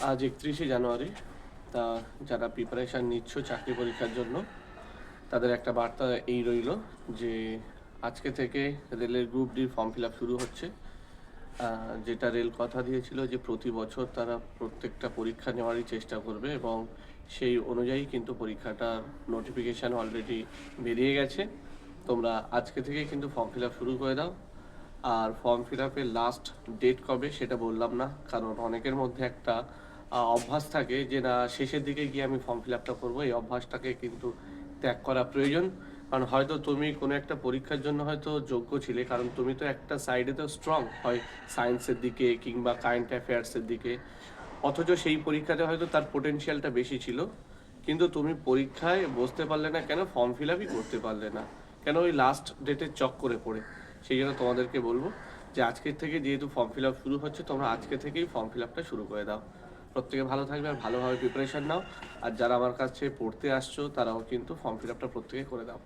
আজ 31শে জানুয়ারি। তা যারা প্রিপারেশান নিচ্ছ চাকরি পরীক্ষার জন্য, তাদের একটা বার্তা এই রইল যে আজকে থেকে রেলের গ্রুপ ডির ফর্ম ফিল আপ শুরু হচ্ছে। যেটা রেল কথা দিয়েছিল যে প্রতি বছর তারা প্রত্যেকটা পরীক্ষা নেওয়ারই চেষ্টা করবে, এবং সেই অনুযায়ী কিন্তু পরীক্ষাটার নোটিফিকেশান অলরেডি বেরিয়ে গেছে। তোমরা আজকে থেকে কিন্তু ফর্ম ফিল আপ শুরু করে দাও। আর ফর্ম ফিল আপের লাস্ট ডেট কবে সেটা বললাম না, কারণ অনেকের মধ্যে একটা অভ্যাস থাকে যে না, শেষের দিকে গিয়ে আমি ফর্ম ফিল আপটা করবো। এই অভ্যাসটাকে কিন্তু ত্যাগ করা প্রয়োজন। কারণ হয়তো তুমি কোনো একটা পরীক্ষার জন্য হয়তো যোগ্য ছিলে, কারণ তুমি তো একটা সাইডে তো স্ট্রং, হয় সায়েন্সের দিকে কিংবা কারেন্ট অ্যাফেয়ার্সের দিকে, অথচ সেই পরীক্ষাতে হয়তো তার পোটেনশিয়ালটা বেশি ছিল, কিন্তু তুমি পরীক্ষায় বসতে পারলে না কেন? ফর্ম ফিল আপই করতে পারলে না কেন? ওই লাস্ট ডেটের চক্করে পড়ে। সেই জন্য তোমাদেরকে বলবো যে আজকের থেকে যেহেতু ফর্ম ফিল আপ শুরু হচ্ছে, তোমরা আজকে থেকেই ফর্ম ফিল আপটা শুরু করে দাও। প্রত্যেকে ভালো থাকবে আর ভালোভাবে প্রিপারেশান নাও। আর যারা আমার কাছে পড়তে আসছো তারাও কিন্তু ফর্ম ফিল আপটা প্রত্যেকে করে দাও।